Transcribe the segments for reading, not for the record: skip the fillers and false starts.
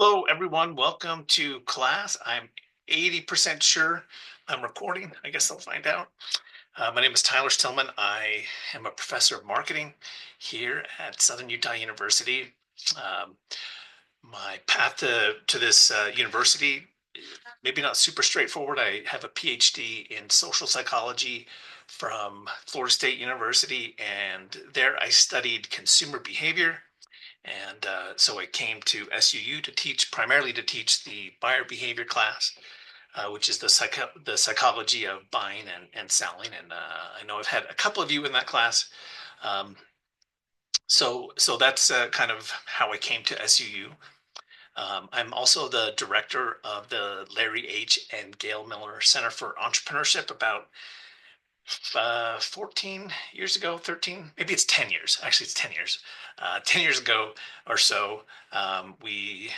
Hello, everyone. Welcome to class. I'm 80% sure I'm recording. I guess I'll find out. My name is Tyler Stillman. I am a professor of marketing here at Southern Utah University. Um, my path to this university, maybe not super straightforward. I have a PhD in social psychology from Florida State University, and there I studied consumer behavior. And so I came to SUU to teach, primarily to teach the buyer behavior class, which is the psychology of buying and selling. And I know I've had a couple of you in that class. Um, so that's kind of how I came to SUU. I'm also the director of the Larry H. and Gail Miller Center for Entrepreneurship. About 14 years ago, 13, maybe it's 10 years. Actually, it's 10 years. 10 years ago or so, we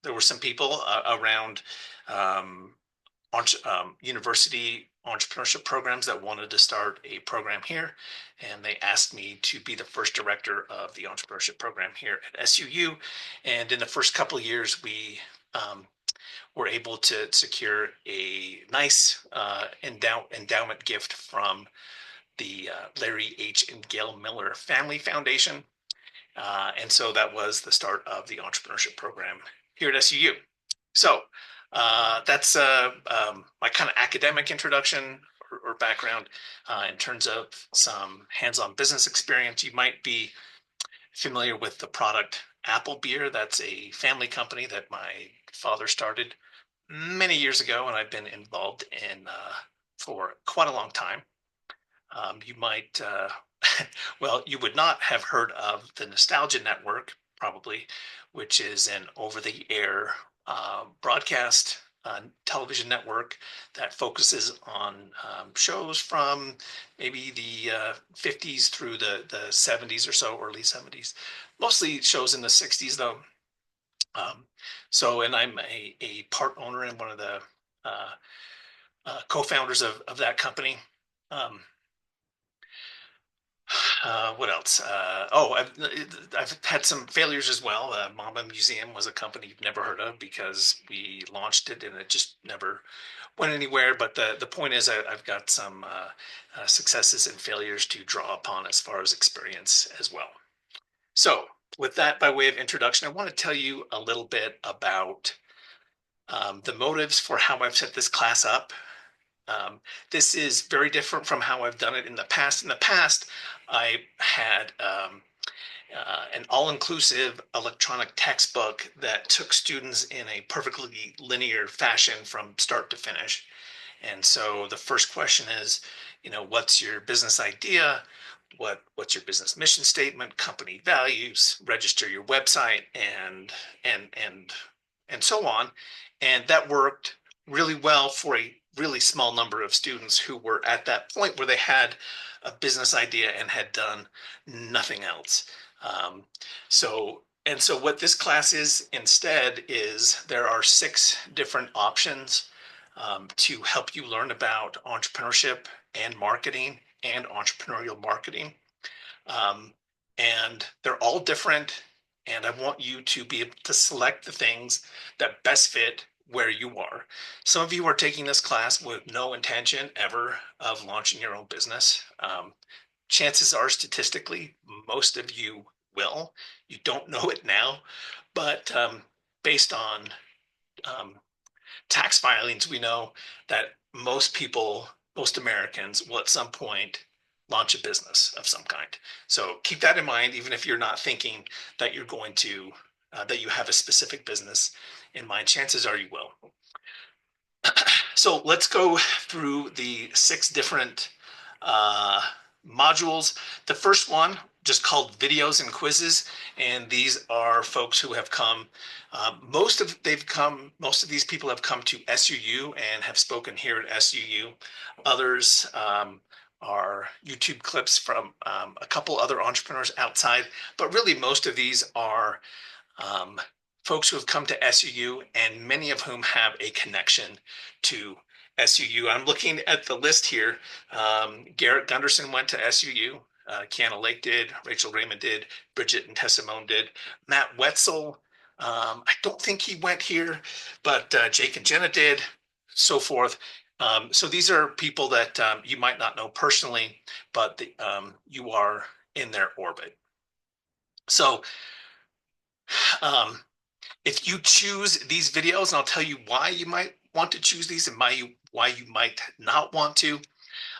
there were some people around um, university entrepreneurship programs that wanted to start a program here, and they asked me to be the first director of the entrepreneurship program here at SUU. And in the first couple of years, we were able to secure a nice endowment gift from the Larry H. and Gail Miller Family Foundation. And so that was the start of the entrepreneurship program here at SUU. So that's my kind of academic introduction or background in terms of some hands-on business experience. You might be familiar with the product Apple Beer. That's a family company that my father started many years ago, and I've been involved in for quite a long time. You might, well, you would not have heard of the Nostalgia Network, probably, which is an over-the-air broadcast television network that focuses on shows from maybe the 50s through the 70s or so, early 70s. Mostly shows in the 60s, though. Um, and I'm a part owner and one of the uh, co-founders of that company. Um, what else? I've had some failures as well. Mama Museum was a company you've never heard of because we launched it and it just never went anywhere. But the point is, I've got some successes and failures to draw upon as far as experience as well. So, with that by way of introduction, I want to tell you a little bit about the motives for how I've set this class up. Um, this is very different from how I've done it in the past. In the past, I had an all-inclusive electronic textbook that took students in a perfectly linear fashion from start to finish. And so the first question is, what's your business idea? What's your business mission statement, company values, register your website, and and and so on. And that worked really well for a really small number of students who were at that point where they had a business idea and had done nothing else. Um, so what this class is instead is there are 6 different options to help you learn about entrepreneurship and marketing and entrepreneurial marketing. Um, and they're all different. And I want you to be able to select the things that best fit where you are. Some of you are taking this class with no intention ever of launching your own business. Chances are, statistically, most of you will. You don't know it now, but based on um, tax filings, we know that most people, most Americans will at some point launch a business of some kind. So keep that in mind, even if you're not thinking that you're going to, that you have a specific business in mind, chances are you will. So let's go through the 6 different uh, modules. The first one, just called videos and quizzes, and these are folks who have come. Most of these people have come to SUU and have spoken here at SUU. Others are YouTube clips from a couple other entrepreneurs outside, but really most of these are um, folks who have come to SUU, and many of whom have a connection to SUU. I'm looking at the list here. Garrett Gunderson went to SUU. Kiana Lake did. Rachel Raymond did. Bridget and Tessimone did. Matt Wetzel I don't think he went here, but Jake and Jenna did, so forth. So these are people that you might not know personally, but you are in their orbit. So um, if you choose these videos, and I'll tell you why you might want to choose these and why you might not want to.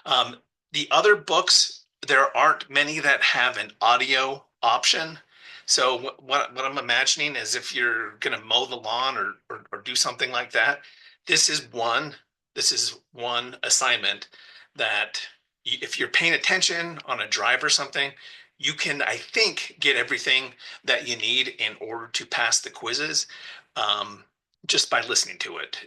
Um, the other books, there aren't many that have an audio option. So what I'm imagining is if you're going to mow the lawn or do something like that, this is one this is one assignment that if you're paying attention on a drive or something, you can, I think, get everything that you need in order to pass the quizzes. Um, just by listening to it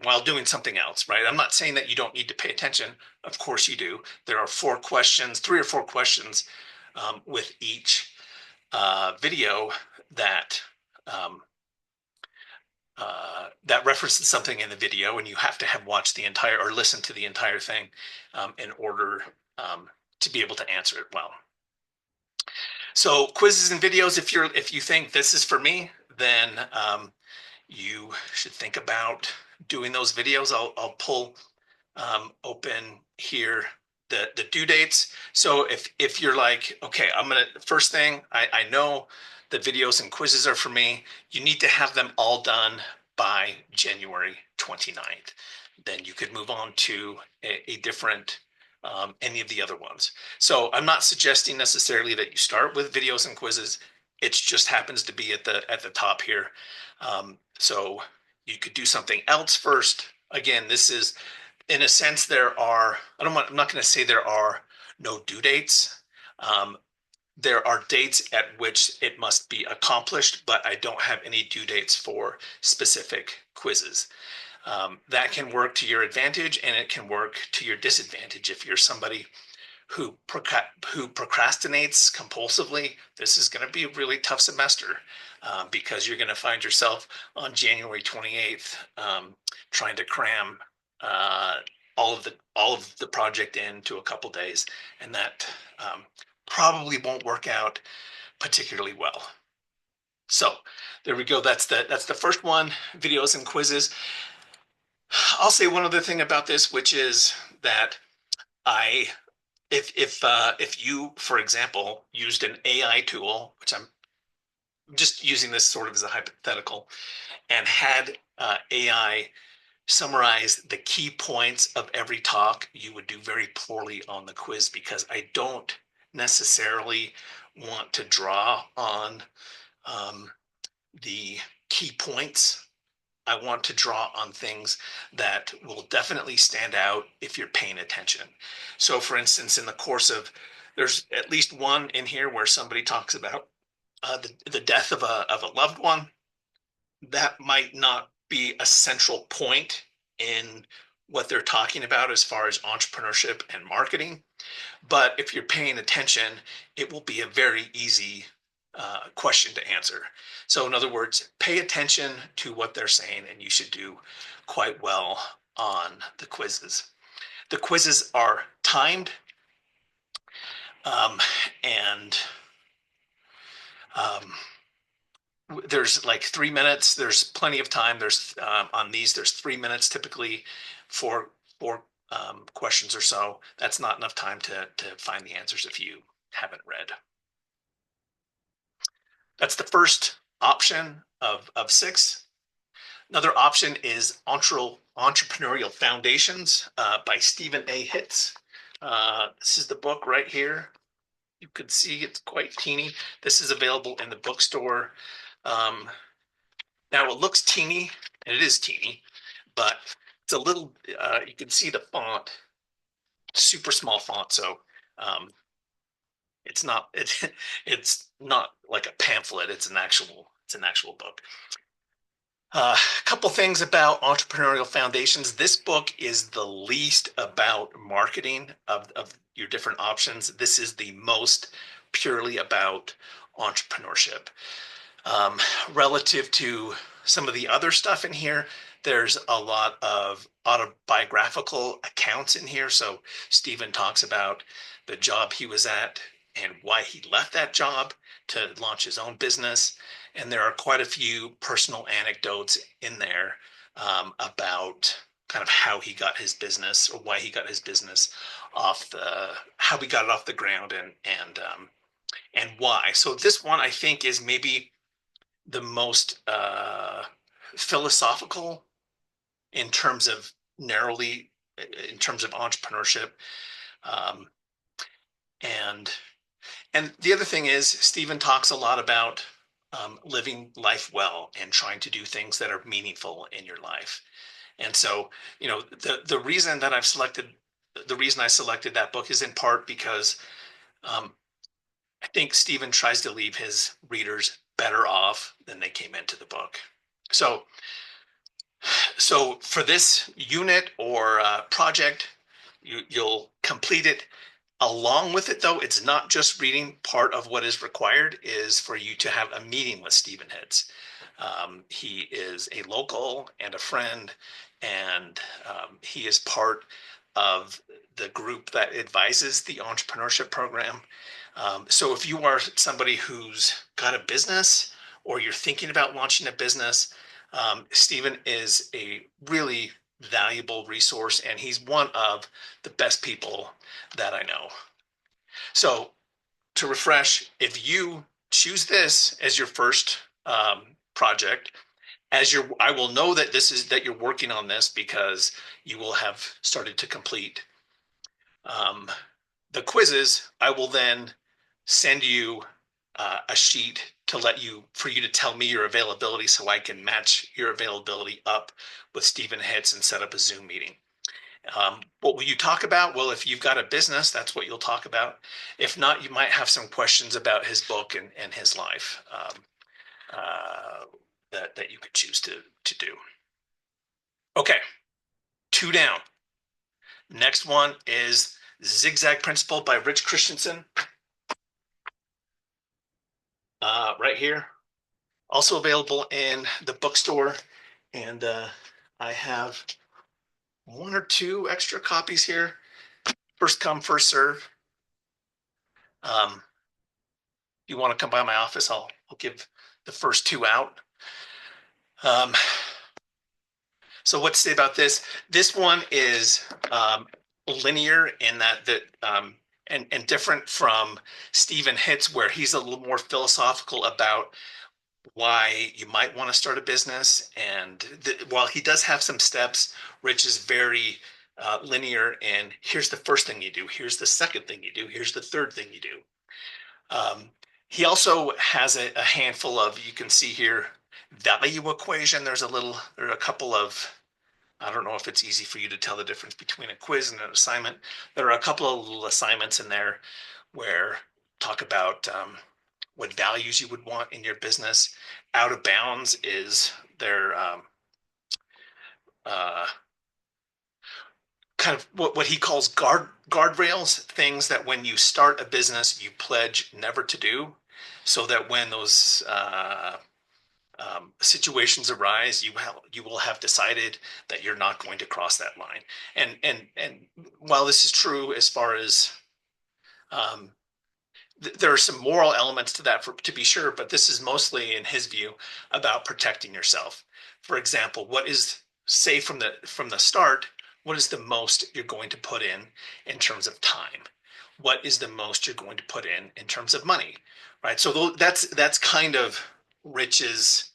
while doing something else, right? I'm not saying that you don't need to pay attention. Of course you do. There are 4 questions, 3 or 4 questions with each video that um, that references something in the video, and you have to have watched the entire or listened to the entire thing in order to be able to answer it well. So quizzes and videos, if you think this is for me, then you should think about doing those videos. I'll pull open here the due dates. So if you're like, okay, first thing, I know the videos and quizzes are for me, you need to have them all done by January 29th. Then you could move on to a different any of the other ones. So I'm not suggesting necessarily that you start with videos and quizzes. It just happens to be at the top here. So you could do something else first. Again, this is, in a sense, I'm not going to say there are no due dates. There are dates at which it must be accomplished, but I don't have any due dates for specific quizzes. That can work to your advantage and it can work to your disadvantage. If you're somebody who procrastinates compulsively, this is going to be a really tough semester because you're going to find yourself on January 28th trying to cram uh, all of the project into a couple days, and that probably won't work out particularly well. So there we go. That's the first one, videos and quizzes. I'll say one other thing about this, which is that I if you, for example, used an AI tool, which I'm just using this sort of as a hypothetical, and had AI summarize the key points of every talk, you would do very poorly on the quiz because I don't necessarily want to draw on um, the key points. I want to draw on things that will definitely stand out if you're paying attention. So, for instance, in the course of, there's at least one in here where somebody talks about the death of a loved one. That might not be a central point in what they're talking about as far as entrepreneurship and marketing. But if you're paying attention, it will be a very easy question to answer. So, in other words, pay attention to what they're saying, and you should do quite well on the quizzes. The quizzes are timed, um, and um, there's like 3 minutes. There's plenty of time. There's on these, there's 3 minutes typically for questions or so. That's not enough time to find the answers if you haven't read. That's the first option of 6. Another option is Entrepreneurial Foundations by Stephen A. Hitz. This is the book right here. You could see it's quite teeny. This is available in the bookstore. Now it looks teeny, and it is teeny, but it's a little, you can see the font, super small font. So it's not, it's not like a pamphlet. It's an actual book. A couple things about Entrepreneurial Foundations. This book is the least about marketing of your different options. This is the most purely about entrepreneurship. Relative to some of the other stuff in here, there's a lot of autobiographical accounts in here. So Stephen talks about the job he was at and why he left that job to launch his own business. And there are quite a few personal anecdotes in there about kind of how he got his business or why he got his business how he got it off the ground and why. So this one I think is maybe the most philosophical in terms of narrowly in terms of entrepreneurship. Um, and and the other thing is Stephen talks a lot about living life well and trying to do things that are meaningful in your life. And so, the reason that the reason I selected that book is in part because um, I think Stephen tries to leave his readers better off than they came into the book. So, so for this unit or project, you'll complete it. Along with it, though, it's not just reading. Part of what is required is for you to have a meeting with Stephen Hitz. He is a local and a friend, and he is part of the group that advises the entrepreneurship program. So if you are somebody who's got a business or you're thinking about launching a business, Stephen is a really valuable resource, and he's one of the best people that I know. So to refresh, if you choose this as your first project, I will know that that you're working on this because you will have started to complete um, the quizzes. I will then send you a sheet for you to tell me your availability so I can match your availability up with Stephen Hitz and set up a Zoom meeting. What will you talk about? Well, if you've got a business, that's what you'll talk about. If not, you might have some questions about his book and his life uh, that you could choose to do. Okay, two down. Next one is Zigzag Principle by Rich Christensen. Right here. Also available in the bookstore. And I have one or two extra copies here. First come, first serve. If you want to come by my office, I'll give the first two out. Um, so what to say about this? This one is linear in that and different from Stephen Hitz, where he's a little more philosophical about why you might want to start a business. And while he does have some steps, Rich is very linear. And here's the first thing you do. Here's the second thing you do. Here's the third thing you do. He also has a handful of, you can see here, value equation. There are a couple of, I don't know if it's easy for you to tell the difference between a quiz and an assignment. There are a couple of little assignments in there where talk about what values you would want in your business. Out of bounds is their uh, kind of what he calls guardrails, things that when you start a business, you pledge never to do, so that when those situations arise, you will have decided that you're not going to cross that line. And while this is true as far as um, there are some moral elements to that to be sure, but this is mostly, in his view, about protecting yourself. For example, say from the start, what is the most you're going to put in terms of time? What is the most you're going to put in terms of money? Right. So that's kind of Rich's,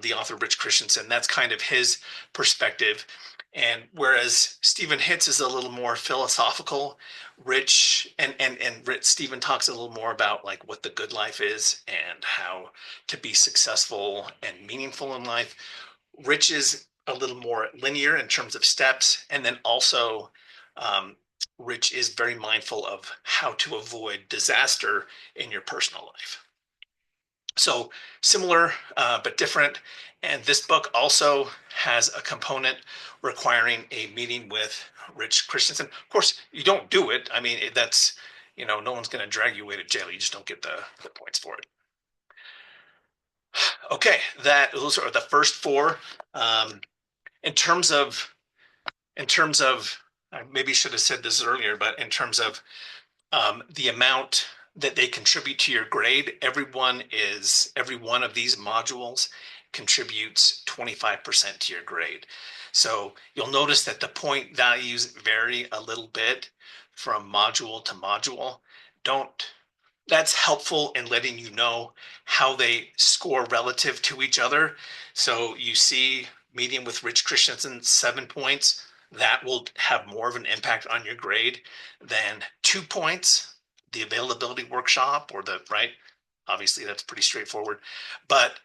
the author Rich Christensen. That's kind of his perspective. And whereas Stephen Hitz is a little more philosophical, Stephen talks a little more about like what the good life is and how to be successful and meaningful in life. Rich is a little more linear in terms of steps, and then also um, Rich is very mindful of how to avoid disaster in your personal life. So similar but different. And this book also has a component requiring a meeting with Rich Christensen. Of course, you don't do it. I mean, no one's going to drag you away to jail. You just don't get the points for it. Okay, those are the first four. Um, in terms of, I maybe should have said this earlier, but in terms of the amount that they contribute to your grade. Every one of these modules contributes 25% to your grade. So you'll notice that the point values vary a little bit from module to module. Don't That's helpful in letting you know how they score relative to each other. So you see medium with Rich Christensen, 7 points. That will have more of an impact on your grade than 2 points, the availability workshop or the right. Obviously, that's pretty straightforward. But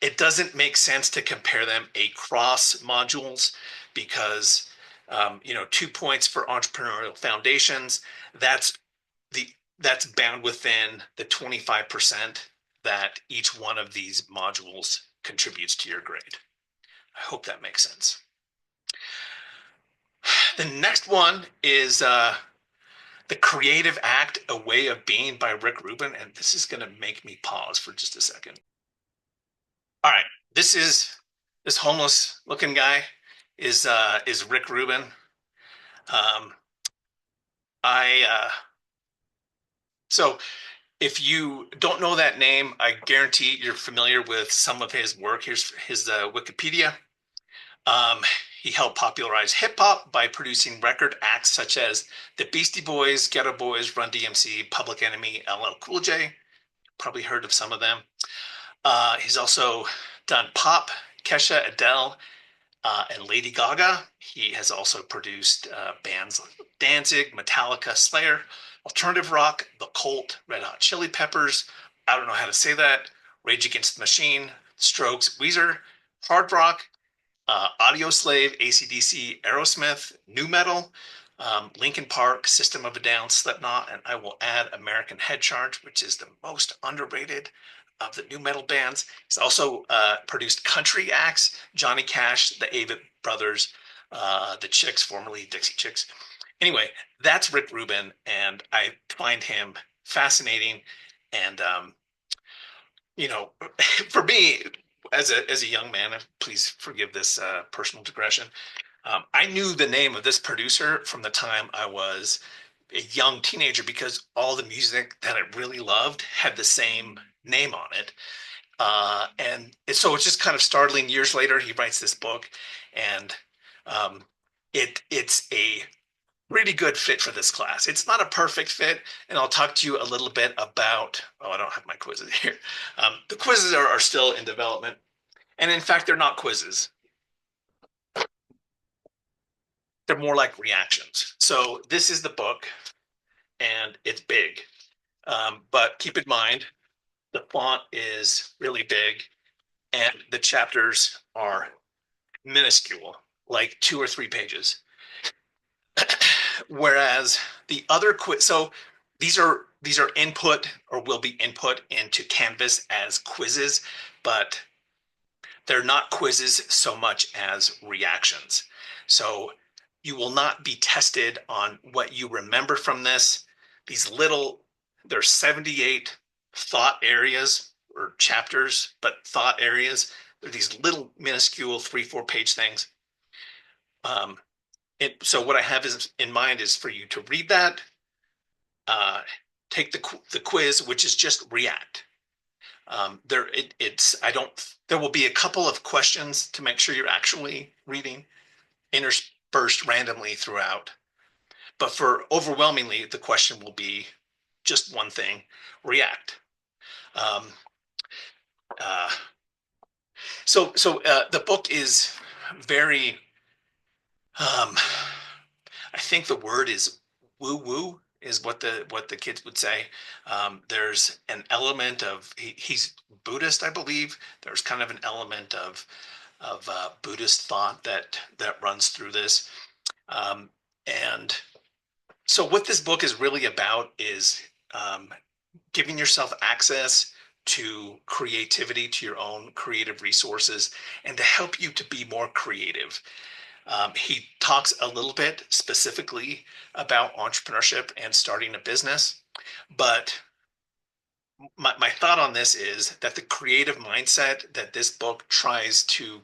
it doesn't make sense to compare them across modules because 2 points for entrepreneurial foundations, that's the that's bound within the 25% that each one of these modules contributes to your grade. I hope that makes sense. The next one is The Creative Act, A Way of Being by Rick Rubin. And this is going to make me pause for just a second. All right. This homeless looking guy is Rick Rubin. Um, I so if you don't know that name, I guarantee you're familiar with some of his work. Here's his Wikipedia. Um, he helped popularize hip hop by producing record acts such as the Beastie Boys, Ghetto Boys, Run DMC, Public Enemy, LL Cool J. Probably heard of some of them. He's also done pop, Kesha, Adele, and Lady Gaga. He has also produced bands like Danzig, Metallica, Slayer, alternative rock, The Cult, Red Hot Chili Peppers. I don't know how to say that. Rage Against the Machine, Strokes, Weezer, hard rock, Audio Slave, AC/DC, Aerosmith, new metal, Linkin Park, System of a Down, Slipknot, and I will add American Head Charge, which is the most underrated of the new metal bands. He's also produced country acts, Johnny Cash, the Avett Brothers, the Chicks, formerly Dixie Chicks. Anyway, that's Rick Rubin, and I find him fascinating. And for me, as a young man, please forgive this personal digression. I knew the name of this producer from the time I was a young teenager because all the music that I really loved had the same name on it. And so it's just kind of startling. Years later, he writes this book, and um, it's a really good fit for this class. It's not a perfect fit, and I'll talk to you a little bit about. Oh, I don't have my quizzes here. The quizzes are still in development, and in fact, they're not quizzes. They're more like reactions. So this is the book, and it's big. But keep in mind, the font is really big, and the chapters are minuscule, like 2 or 3 pages. Whereas the other quiz, so these are input or will be input into Canvas as quizzes, but they're not quizzes so much as reactions. So you will not be tested on what you remember from this. There's 78 thought areas or chapters, but thought areas. They're these little minuscule 3, 4 page things. So what I have in mind is for you to read that, take the quiz, which is just react. There will be a couple of questions to make sure you're actually reading, interspersed randomly throughout. But for overwhelmingly, the question will be just one thing: react. Um, uh, the book is very. I think the word is woo woo is what the kids would say. There's an element of he's Buddhist, I believe. There's kind of an element of Buddhist thought that runs through this. And so what this book is really about is giving yourself access to creativity, to your own creative resources, and to help you to be more creative. He talks a little bit specifically about entrepreneurship and starting a business, but my thought on this is that the creative mindset that this book tries to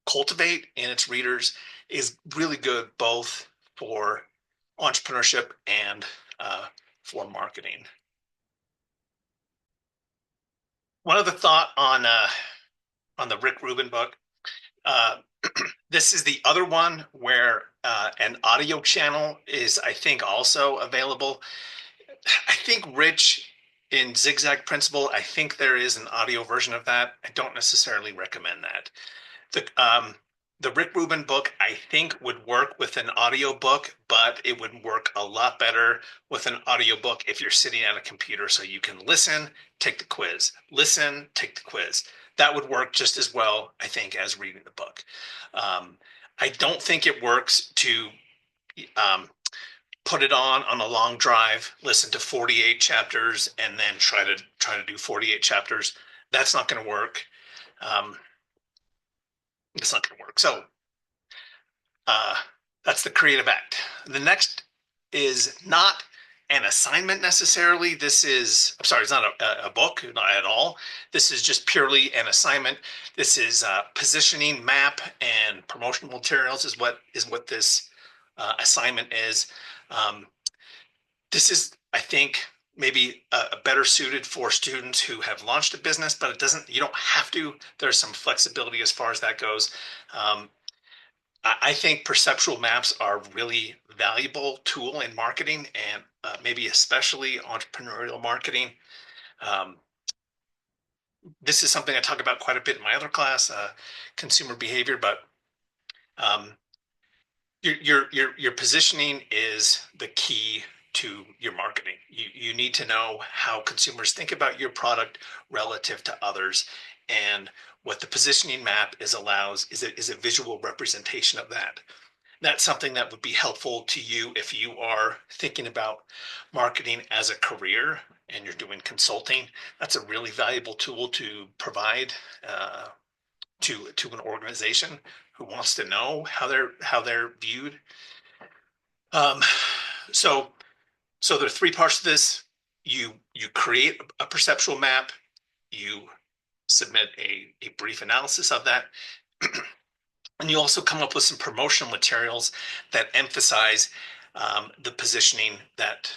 cultivate in its readers is really good both for entrepreneurship and for marketing. One other thought on the Rick Rubin book. Uh, this is the other one where an audio channel is, I think, also available. I think Rich in Zigzag Principle, I think there is an audio version of that. I don't necessarily recommend that. The Rick Rubin book, I think, would work with an audio book, but it would work a lot better with an audio book if you're sitting at a computer so you can listen, take the quiz, listen, take the quiz. That would work just as well, I think, as reading the book. Um, I don't think it works to um, put it on a long drive, listen to 48 chapters, and then try to do 48 chapters. That's not going to work. Um, it's not going to work. So uh, that's the creative act. The next is not an assignment necessarily. This is, I'm sorry, it's not a book, not at all. This is just purely an assignment. This is positioning, map, and promotional materials is what this assignment is. Um, this is, I think, maybe better suited for students who have launched a business, but it doesn't, you don't have to. There's some flexibility as far as that goes. Um, I think perceptual maps are a really valuable tool in marketing and maybe especially entrepreneurial marketing. Um, this is something I talk about quite a bit in my other class, consumer behavior, but um, your positioning is the key to your marketing. You need to know how consumers think about your product relative to others, and what the positioning map allows is a visual representation of that. That's something that would be helpful to you if you are thinking about marketing as a career and you're doing consulting. That's a really valuable tool to provide to an organization who wants to know how they're viewed. Um, so so there are three parts to this. You create a perceptual map. You submit a brief analysis of that. And you also come up with some promotional materials that emphasize the positioning that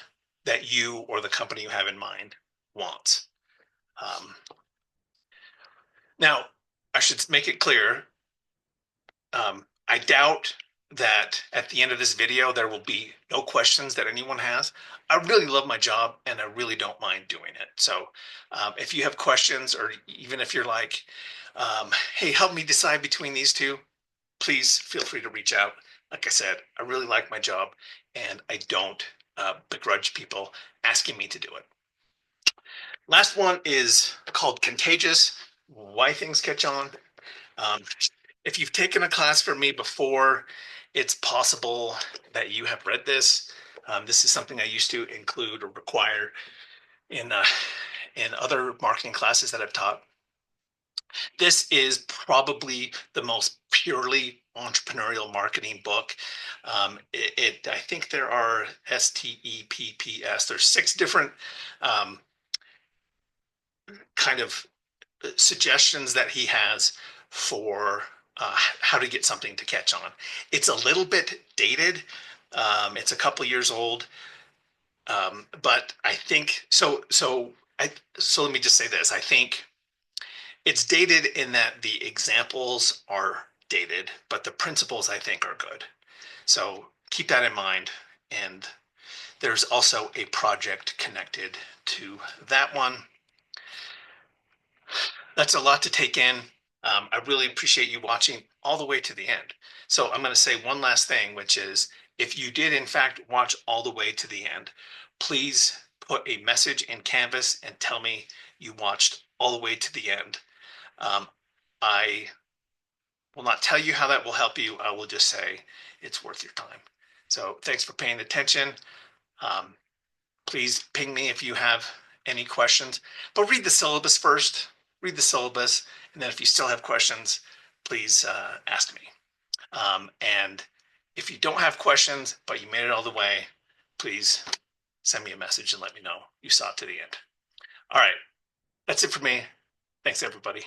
you or the company you have in mind wants. Um, Now, I should make it clear, I doubt that at the end of this video, there will be no questions that anyone has. I really love my job and I really don't mind doing it. So if you have questions, or even if you're like, hey, help me decide between these two, please feel free to reach out. Like I said, I really like my job and I don't begrudge people asking me to do it. Last one is called Contagious: Why Things Catch On. Um, if you've taken a class from me before, it's possible that you have read this. This is something I used to include or require in other marketing classes that I've taught. This is probably the most purely entrepreneurial marketing book. I think there are STEPPS. There's 6 different um, kind of suggestions that he has for how to get something to catch on. It's a little bit dated. It's a couple years old, but I think so. So let me just say this. I think it's dated in that the examples are dated, but the principles I think are good. So keep that in mind. And there's also a project connected to that one. That's a lot to take in. I really appreciate you watching all the way to the end. So I'm going to say one last thing, which is if you did in fact watch all the way to the end, please put a message in Canvas and tell me you watched all the way to the end. I will not tell you how that will help you. I will just say it's worth your time. So thanks for paying attention. Um, Please ping me if you have any questions, but read the syllabus first. Read the syllabus, and then if you still have questions, please ask me. And if you don't have questions, but you made it all the way, please send me a message and let me know you saw it to the end. All right, that's it for me. Thanks, everybody.